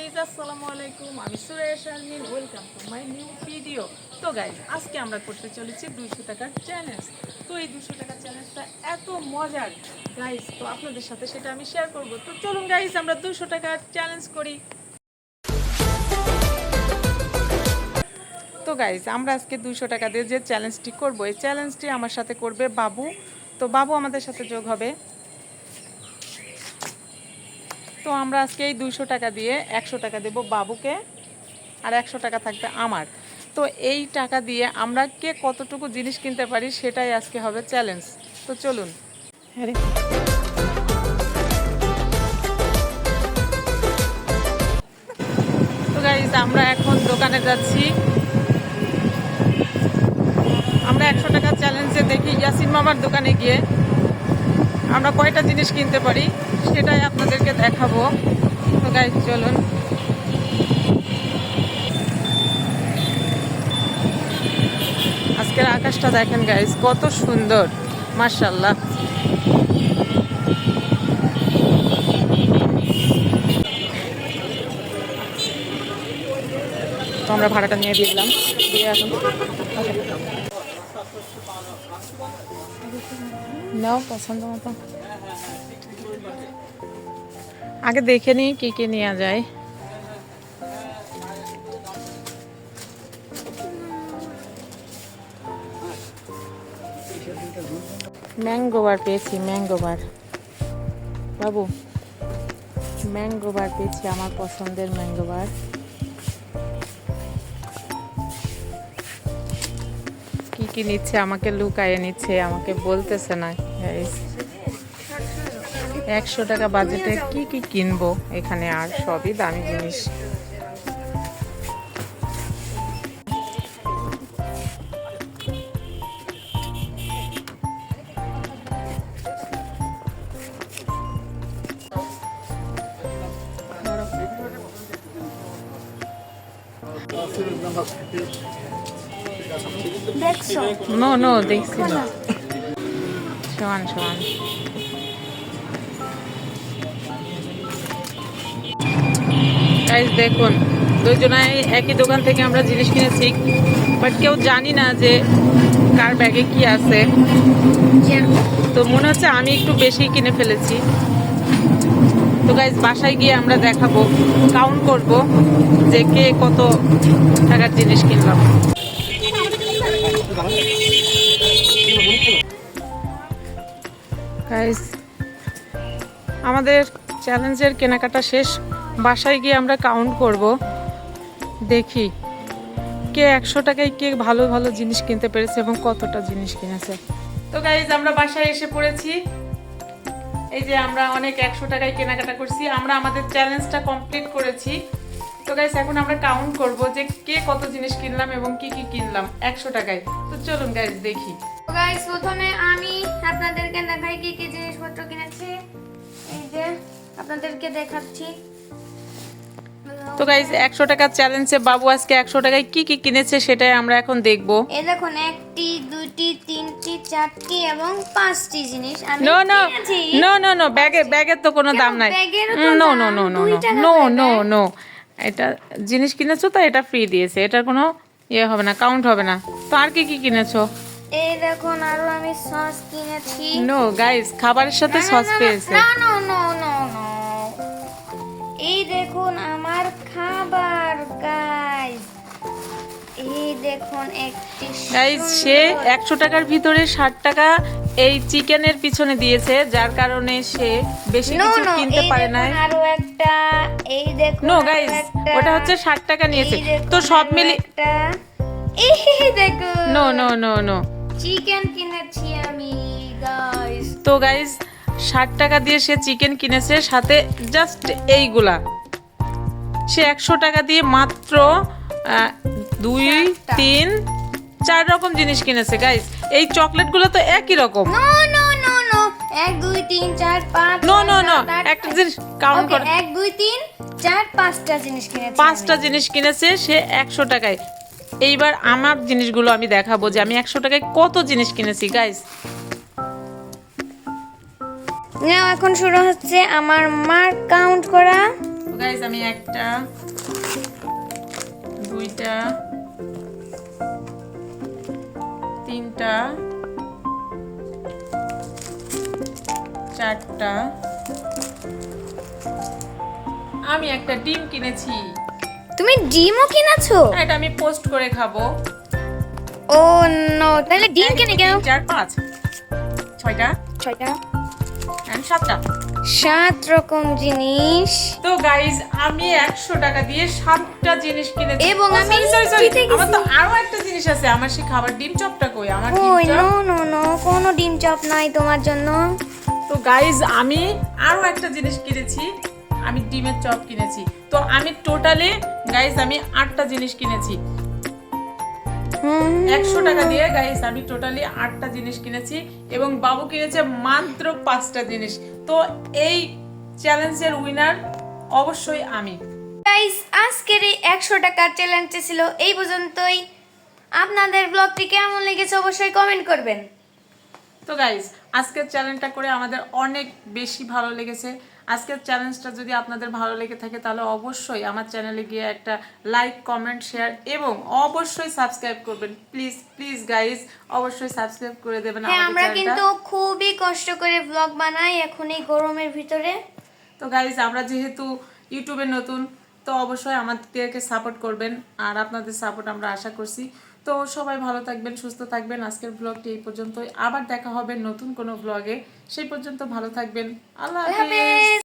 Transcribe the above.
Guys আসসালামু আলাইকুম, আমি সুরেশ আলমিন। Welcome to my new video. তো গাইজ আজকে আমরা করতে চলেছি 200 টাকার চ্যালেঞ্জ। তো এই 200 টাকার চ্যালেঞ্জটা এত মজার গাইজ, তো আপনাদের সাথে সেটা আমি শেয়ার করব। তো চলুন গাইজ আমরা 200 টাকার চ্যালেঞ্জ করি। তো গাইজ আমরা আজকে 200 টাকা দিয়ে যে চ্যালেঞ্জটি করব, এই চ্যালেঞ্জটি আমার সাথে করবে বাবু। তো বাবু আমাদের সাথে যোগ হবে। তো আমরা আজকে এই 200 টাকা দিয়ে 100 টাকা দেব বাবুকে, আর 100 টাকা থাকবে আমার। তো এই টাকা দিয়ে আমরা কে কতটুকু জিনিস কিনতে পারি সেটাই আজকে হবে চ্যালেঞ্জ। তো চলুন। তো গাইস আমরা এখন দোকানে যাচ্ছি। আমরা 100 টাকার চ্যালেঞ্জে দেখি ইয়াসিন মামার দোকানে গিয়ে আমরা কয়টা জিনিস কিনতে পারি সেটাই আপনাদেরকে দেখাবো। তো গাইস চলুন। আজকের আকাশটা দেখেন গাইস, কত সুন্দর, মাশাআল্লাহ। তো আমরা ভাড়াটা নিয়ে দিয়ে দিলাম, দিয়ে এখন নাও পছন্দ মতো। আগে দেখে নিই কি কি নেওয়া যায়। ম্যাঙ্গো বার পেয়েছি, ম্যাঙ্গো বার। বাবু ম্যাঙ্গো বার পেয়েছি, আমার পছন্দের ম্যাঙ্গো বার। কি কি নিচ্ছে আমাকে লুকায়ে নিচ্ছে, আমাকে বলতেছে না। 100 টাকা বাজেটে কি কি কিনবো এখানে, আর সবই দামি জিনিস। নো নো দেখছি না, সমান সমান। গাইস দেখুন, দুজনাই একই দোকান থেকে আমরা জিনিস কিনেছি, বাট কেউ জানি না যে কার ব্যাগে কি আছে। তো মনে হচ্ছে আমি একটু বেশি কিনে ফেলেছি। তো গাইস বাসায় গিয়ে আমরা দেখাবো, কাউন্ট করব যে কে কত টাকার জিনিস কিনলাম। গাইস আমাদের চ্যালেঞ্জের কেনাকাটা শেষ। বাসায় গিয়ে আমরা কাউন্ট করব, দেখি কে 100 টাকায় কে ভালো ভালো জিনিস কিনতে পেরেছে এবং কতটা জিনিস কিনেছে। তো গাইস আমরা বাসায় এসে পড়েছি। এই যে আমরা অনেক 100 টাকায় কেনাকাটা করছি, আমরা আমাদের চ্যালেঞ্জটা কমপ্লিট করেছি। তো গাইস এখন আমরা কাউন্ট করব যে কে কত জিনিস কিনলাম এবং কি কি কিনলাম 100 টাকায়। তো চলুন গাইস দেখি। তো গাইস প্রথমে আমি আপনাদেরকে দেখাই কি কি জিনিসপত্র কিনেছি। এই যে আপনাদেরকে দেখাচ্ছি। তো গাইস 100 টাকার চ্যালেঞ্জে বাবু আজকে 100 টাকায় কি কি কিনেছে সেটাই আমরা এখন দেখব। এই দেখুন, একটি, দুটি, তিনটি, চারটি এবং পাঁচটি জিনিস আমি নো নো কিনেছি। নো নো নো, ব্যাগের তো কোনো দাম নাই। No no no no no no no, এটা জিনিস কিনেছো তো এটা ফ্রি দিয়েছে, এটার কোনো ইয়ে হবে না, কাউন্ট হবে না। তো আর কি কি কিনেছো? এই দেখুন, আরো আমি সস কিনেছি। নো গাইস, খাবারের সাথে সস পেয়েছে। না নো নো নো নো, এই দেখুন আমার খাবার গাইস। এই দেখুন একটি গাইস সে 100 টাকার ভিতরে 60 টাকা এই চিকেনের পিছনে দিয়েছে, যার কারণে সে বেশি কিছু কিনতে পারে না। আরো একটা, এই দেখুন নো গাইস, ওটা হচ্ছে 60 টাকা নিয়েছে। তো সব মিলি এই দেখুন, no no no no, chicken কিনেছি আমি গাইস। তো গাইস 60 টাকা দিয়ে সে চিকেন কিনেছে, সাথে জাস্ট এইগুলা সে 100 টাকা দিয়ে মাত্র 2 3 4 রকম জিনিস কিনেছে। গাইস এই চকলেটগুলো তো একই রকম। No no no no, 1 2 3 4 5, no no no, একটা জিনিস কাউন্ট কর। 1 2 3 4 5টা জিনিস কিনেছি। 5টা জিনিস কিনেছে সে 100 টাকায়। এইবার আমার জিনিসগুলো আমি দেখাবো যে আমি 100 টাকায় কত জিনিস কিনেছি। গাইস নাও এখন শুরু হচ্ছে আমার মার্ক কাউন্ট করা। গাইজ আমি একটা, দুইটা, তিনটা, চারটা, আমি একটা ডিম কিনেছি। তুমি ডিমও কিনেছো? এটা আমি পোস্ট করে খাবো। ও নো, তাহলে ডিম কিনে কেন? 3, 4, 5, 6টা, 6টা, and 7টা। 7 রকম জিনিস। তো গাইজ আমি 100 টাকা দিয়ে 7টা জিনিস কিনেছি। এবং ও, আমি sorry, sorry, জিতে গেছি। আমার তো আরো একটা জিনিস আছে, আমার সেই খাবার ডিম চপটা কই? আমার ডিম ওই চপ। নো নো নো, কোনো ডিম চপ নাই তোমার জন্য। তো গাইজ আমি আরো একটা জিনিস কিনেছি, আমি ডিমের চপ কিনেছি। তো আমি টোটালি গাইজ আমি 8টা জিনিস কিনেছি। 100 টাকা দিয়ে গাইজ আমি টোটালি 8টা জিনিস কিনেছি এবং বাবু কিনেছে মাত্র 5টা জিনিস। তো এই চ্যালেঞ্জের উইনার অবশ্যই আমি। গাইস, আজকের এই 100 টাকার চ্যালেঞ্জটা ছিল এই পর্যন্তই। আপনাদের ব্লগটি কেমন লেগেছে অবশ্যই কমেন্ট করবেন। তো গাইজ আজকের চ্যালেঞ্জটা করে আমাদের অনেক বেশি ভালো লেগেছে। আজকের চ্যালেঞ্জটা যদি আপনাদের ভালো লেগে থাকে তাহলে অবশ্যই আমার চ্যানেলে গিয়ে একটা লাইক, কমেন্ট, শেয়ার এবং অবশ্যই সাবস্ক্রাইব করবেন। প্লিজ প্লিজ গাইজ অবশ্যই সাবস্ক্রাইব করে দেবেন হ্যাঁ, আমাদের আমরা চ্যানেলটা। কিন্তু খুবই কষ্ট করে ব্লগ বানাই এখন এই গরমের ভিতরে। তো গাইজ আমরা যেহেতু ইউটিউবে নতুন, তো অবশ্যই আমাদেরকে সাপোর্ট করবেন আর আপনাদের সাপোর্ট আমরা আশা করছি। তো সবাই ভালো থাকবেন, সুস্থ থাকবেন। আজকের ব্লগটি এই পর্যন্তই, আবার দেখা হবে নতুন কোনো ব্লগে। সেই পর্যন্ত ভালো থাকবেন। আল্লাহ আল্লাহ হাফেজ। হাফেজ।